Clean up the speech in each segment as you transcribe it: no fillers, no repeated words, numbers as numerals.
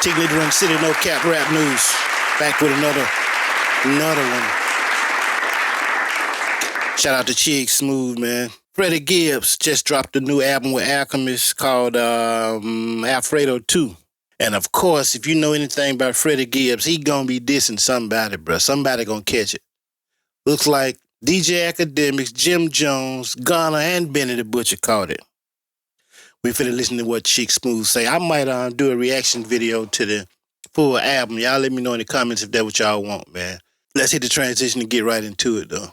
Taking it to Run City, No Cap Rap News. Back with another one. Shout out to Chick Smooth, man. Freddie Gibbs just dropped a new album with Akademiks called Alfredo 2. And of course, if you know anything about Freddie Gibbs, he gonna be dissing somebody, bro. Somebody gonna catch it. Looks like DJ Akademiks, Jim Jones, Gunna, and Benny the Butcher caught it. We finna listen to what Chick Smooth say. I might do a reaction video to the full album. Y'all let me know in the comments if that's what y'all want, man. Let's hit the transition and get right into it, though.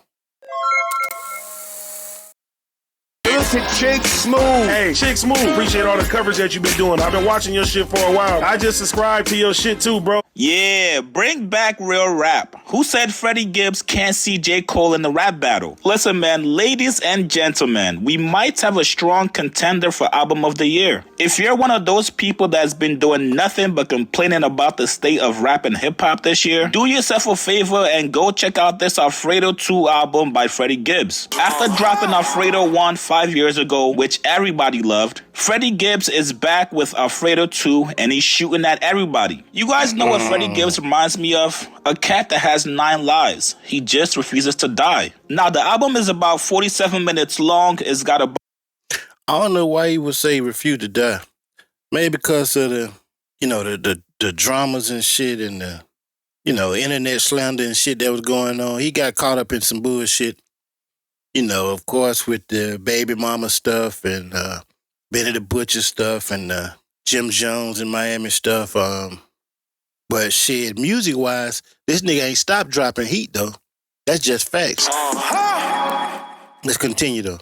To Chick Smooth. Hey, Chick Smooth, appreciate all the coverage that you've been doing. I've been watching your shit for a while. I just subscribed to your shit too, bro. Yeah, bring back real rap. Who said Freddie Gibbs can't see J. Cole in the rap battle? Listen, man, ladies and gentlemen, we might have a strong contender for Album of the Year. If you're one of those people that's been doing nothing but complaining about the state of rap and hip-hop this year, do yourself a favor and go check out this Alfredo 2 album by Freddie Gibbs. After dropping Alfredo 1 5 years ago, which everybody loved, Freddie Gibbs is back with Alfredo 2 and he's shooting at everybody. You guys know what Freddie Gibbs reminds me of? A cat that has 9 lives. He just refuses to die. Now, the album is about 47 minutes long. It's got a... I don't know why he would say refuse to die. Maybe because of the dramas and shit and the, internet slander and shit that was going on. He got caught up in some bullshit. Of course, with the baby mama stuff and Benny the Butcher stuff and Jim Jones and Miami stuff. But shit, music-wise, this nigga ain't stopped dropping heat, though. That's just facts. Let's continue, though.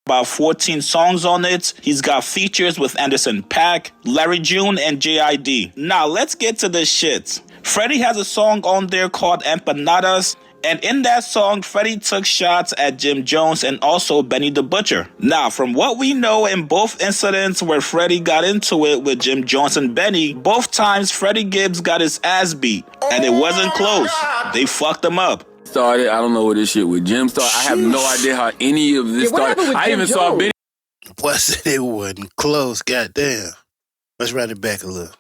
About 14 songs on it. He's got features with Anderson .Paak, Larry June, and J.I.D. Now, let's get to this shit. Freddie has a song on there called Empanadas. And in that song, Freddie took shots at Jim Jones and also Benny the Butcher. Now, from what we know in both incidents where Freddie got into it with Jim Jones and Benny, both times Freddie Gibbs got his ass beat. And it wasn't close. They fucked him up. Started, I don't know where this shit with Jim started. I have no idea how any of this started. I even saw Benny. Boy said it wasn't close, goddamn. Let's run it back a little.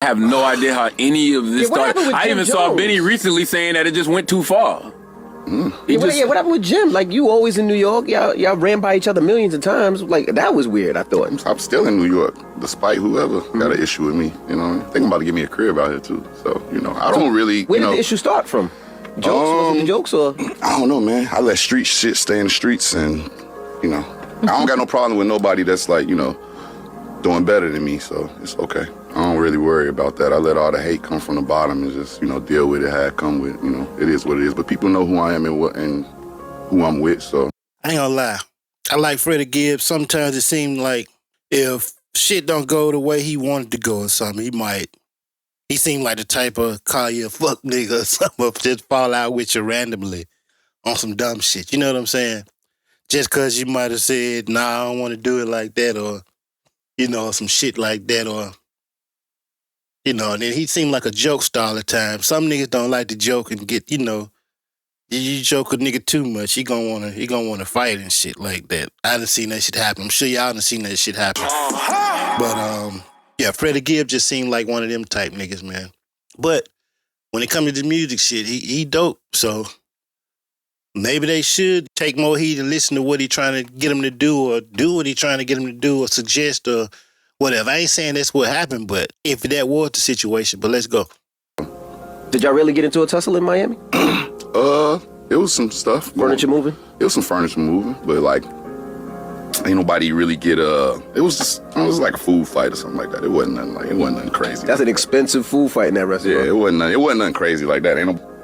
I have no idea how any of this started. I even saw Benny recently saying that it just went too far. What happened with Jim? Like, you always in New York, y'all ran by each other millions of times. Like, that was weird, I thought. I'm still in New York, despite whoever got an issue with me. Thinking about to give me a crib out here too. So, I don't really. Where did the issue start from? Jokes? Was it the jokes or? I don't know, man. I let street shit stay in the streets, and I don't got no problem with nobody that's like doing better than me. So it's okay. I don't really worry about that. I let all the hate come from the bottom and just, deal with it how it come with. It is what it is. But people know who I am and who I'm with, so. I ain't gonna lie. I like Freddie Gibbs. Sometimes it seems like if shit don't go the way he wanted to go or something, he seemed like the type of call you a fuck nigga or something, or just fall out with you randomly on some dumb shit. You know what I'm saying? Just because you might have said, nah, I don't want to do it like that, or, some shit like that, or... and then he seemed like a jokester all the time. Some niggas don't like to joke and get, you joke a nigga too much, he gonna wanna fight and shit like that. I done seen that shit happen. I'm sure y'all done seen that shit happen. But yeah, Freddie Gibbs just seemed like one of them type niggas, man. But when it comes to the music shit, he dope. So maybe they should take more heed and listen to what he trying to get him to do, or do what he trying to get him to do, or suggest, or whatever. I ain't saying that's what happened, but if that was the situation, but let's go. Did y'all really get into a tussle in Miami? It was some stuff. Furniture moving? It was some furniture moving, but like, ain't nobody really get it was like a food fight or something like that. It wasn't nothing crazy. That's an expensive food fight in that restaurant. Yeah, it wasn't nothing crazy like that. Ain't no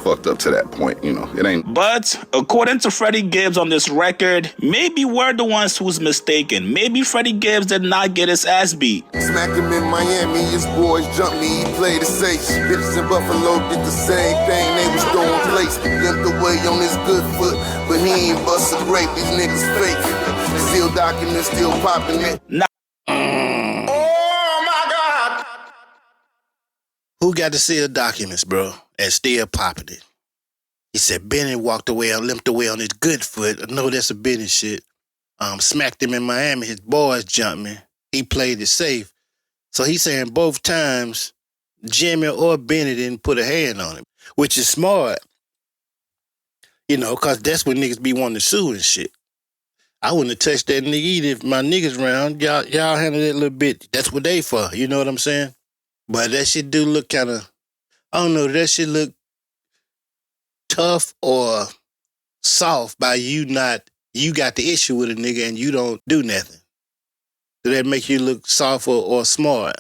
fucked up to that point, it ain't. But according to Freddie Gibbs on this record, maybe we're the ones who's mistaken. Maybe Freddie Gibbs did not get his ass beat. Smacked him in Miami, his boys jumped me, he played it safe. Bitches in Buffalo did the same thing, they was throwing plates. Limped away on his good foot, but he ain't bust a grape, these niggas fake. Still documents, still popping it. Oh my God! Who got to seal documents, bro? And still popping it. He said Benny limped away on his good foot. I know that's a Benny shit. Smacked him in Miami. His boys jumped me. He played it safe. So he's saying both times Jimmy or Benny didn't put a hand on him, which is smart, you know, because that's when niggas be wanting to sue and shit. I wouldn't have touched that nigga either if my niggas around. Y'all handle that a little bit. That's what they for, you know what I'm saying? But that shit do look kind of, I don't know, that shit look tough or soft by you got the issue with a nigga and you don't do nothing. Do that make you look soft or smart?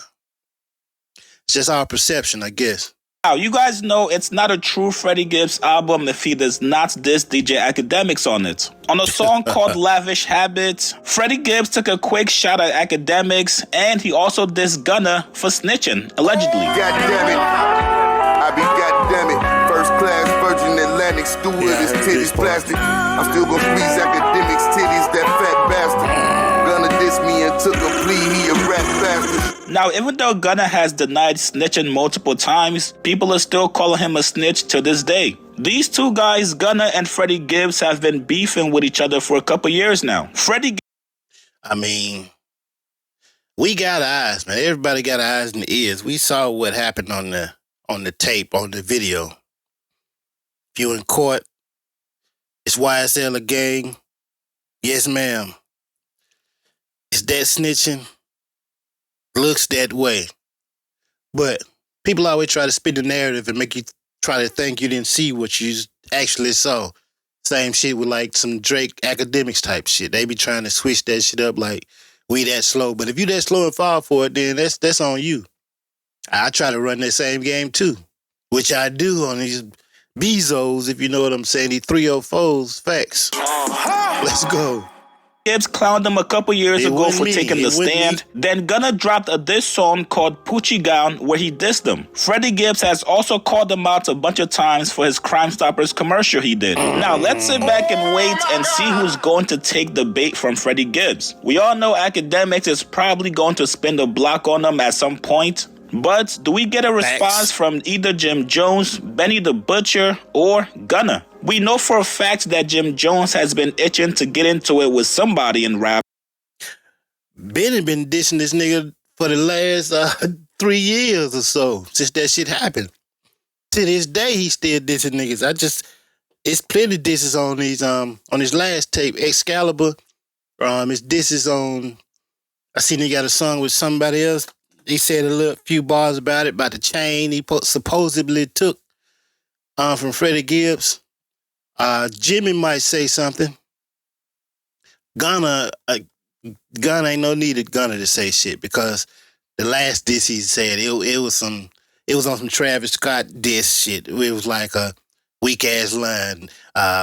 It's just our perception, I guess. Now, you guys know it's not a true Freddie Gibbs album if he does not diss DJ Akademiks on it. On a song called Lavish Habits, Freddie Gibbs took a quick shot at Akademiks, and he also dissed Gunna for snitching, allegedly. God damn it. I be goddamn it. First class Virgin Atlantic stewardess, titties plastic. I'm still gonna squeeze Akademiks titties, that fat bastard. Gunna dissed me and took a plea, he a rap bastard. Now, even though Gunna has denied snitching multiple times, people are still calling him a snitch to this day. These two guys, Gunna and Freddie Gibbs, have been beefing with each other for a couple years now. I mean, we got eyes, man. Everybody got eyes and ears. We saw what happened on the tape, on the video. If you in court, it's YSL a gang. Yes, ma'am. Is that snitching? Looks that way. But people always try to spin the narrative and make you try to think you didn't see what you actually saw. Same shit with like some Drake Akademiks type shit. They be trying to switch that shit up like we that slow. But if you that slow and fall for it, then that's on you. I try to run that same game too, which I do on these Bezos, if you know what I'm saying, these 304s, facts. Let's go. Gibbs clowned him a couple years ago for taking the stand. Then Gunna dropped a diss song called Poochie Gown where he dissed him. Freddie Gibbs has also called him out a bunch of times for his Crime Stoppers commercial he did. Now let's sit back and wait and see who's going to take the bait from Freddie Gibbs. We all know Akademiks is probably going to spin the block on him at some point. But do we get a response from either Jim Jones, Benny the Butcher, or Gunna? We know for a fact that Jim Jones has been itching to get into it with somebody in rap. Benny been dissing this nigga for the last 3 years or so, since that shit happened. To this day, he still dissing niggas. It's plenty disses on these, on his last tape, Excalibur. His disses on, I seen he got a song with somebody else. He said a few bars about it, about the chain he supposedly took from Freddie Gibbs. Jimmy might say something. Gunna ain't no need of Gunna to say shit because the last diss he said it was on some Travis Scott diss shit. It was like a weak ass line.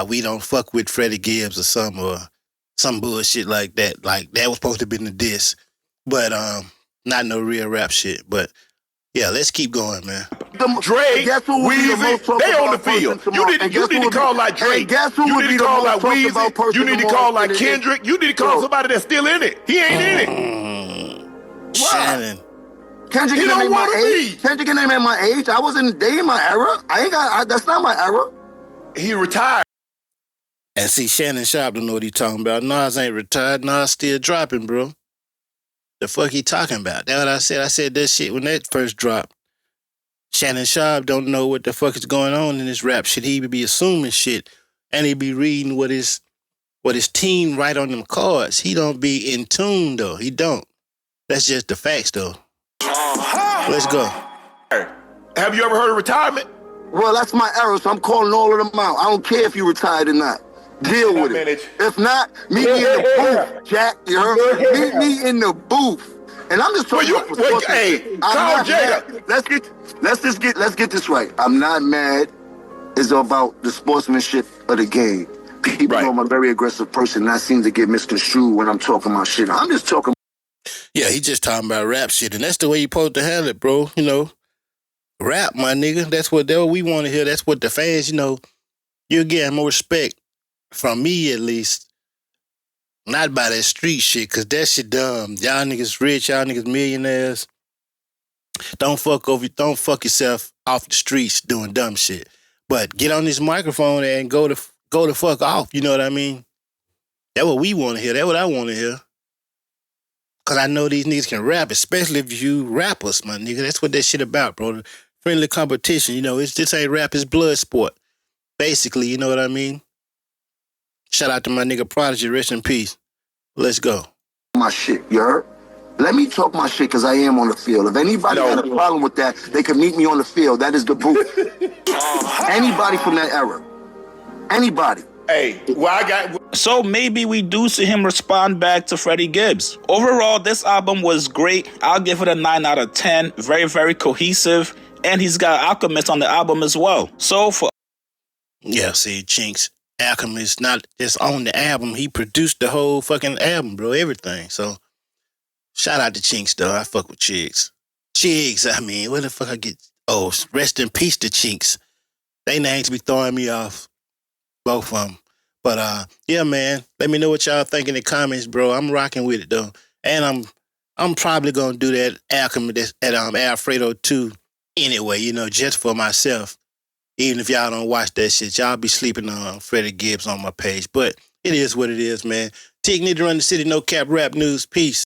We don't fuck with Freddie Gibbs or some bullshit like that. Like that was supposed to be in the diss, but not no real rap shit. But yeah, let's keep going, man. Drake, Weezy, they on the field. You need to call like Drake. You need to call like Weezy. You need to call like Kendrick. You need to call somebody that's still in it. He ain't in it. Shannon. Kendrick can name my age. Kendrick can name my age. I wasn't dating my era. That's not my era. He retired. And see, Shannon Sharp don't know what he talking about. Nas ain't retired. Nas still dropping, bro. The fuck he talking about? That's what I said. I said that shit when that first dropped. Shannon Sharp don't know what the fuck is going on in this rap shit. He be assuming shit, and he be reading what his team write on them cards. He don't be in tune though. He don't. That's just the facts though. Let's go. Have you ever heard of retirement? Well, that's my era, so I'm calling all of them out. I don't care if you retired or not. Deal with it. If not, meet me in the booth, Jack. You heard? Meet me in the booth. And I'm just talking about Carl Jada. Let's get this right. I'm not mad. It's about the sportsmanship of the game. People know I'm a very aggressive person, and I seem to get misconstrued when I'm talking about shit. I'm just talking. Yeah, he just talking about rap shit, and that's the way you supposed to handle it, bro. You know, rap, my nigga. That's what we want to hear. That's what the fans, you know, you're getting more respect from me at least. Not by that street shit, cause that shit dumb. Y'all niggas rich, y'all niggas millionaires. Don't fuck yourself off the streets doing dumb shit. But get on this microphone and go the fuck off. You know what I mean? That's what we want to hear. That's what I want to hear. Cause I know these niggas can rap, especially if you rappers, my nigga. That's what that shit about, bro. Friendly competition, you know, this ain't rap, it's blood sport. Basically, you know what I mean? Shout out to my nigga Prodigy, rest in peace. Let's go. My shit, you heard? Let me talk my shit because I am on the field. If anybody got a problem with that, they can meet me on the field. That is the proof. Anybody from that era. Anybody. Hey, well, I got... So maybe we do see him respond back to Freddie Gibbs. Overall, this album was great. I'll give it a 9 out of 10. Very, very cohesive. And he's got Alchemist on the album as well. So for... Yeah, see, Chinks, Alchemist not just on the album. He produced the whole fucking album, bro. Everything. So, shout out to Chinks, though. I fuck with Chigs. Chigs, I mean, where the fuck I get... Oh, rest in peace to Chinks. They names be throwing me off. Both of them. But yeah, man, let me know what y'all think in the comments, bro. I'm rocking with it though, and I'm probably gonna do that Alchemist at Alfredo too. Anyway, you know, just for myself. Even if y'all don't watch that shit, y'all be sleeping on Freddie Gibbs on my page. But it is what it is, man. Tig need to run the city. No cap rap news. Peace.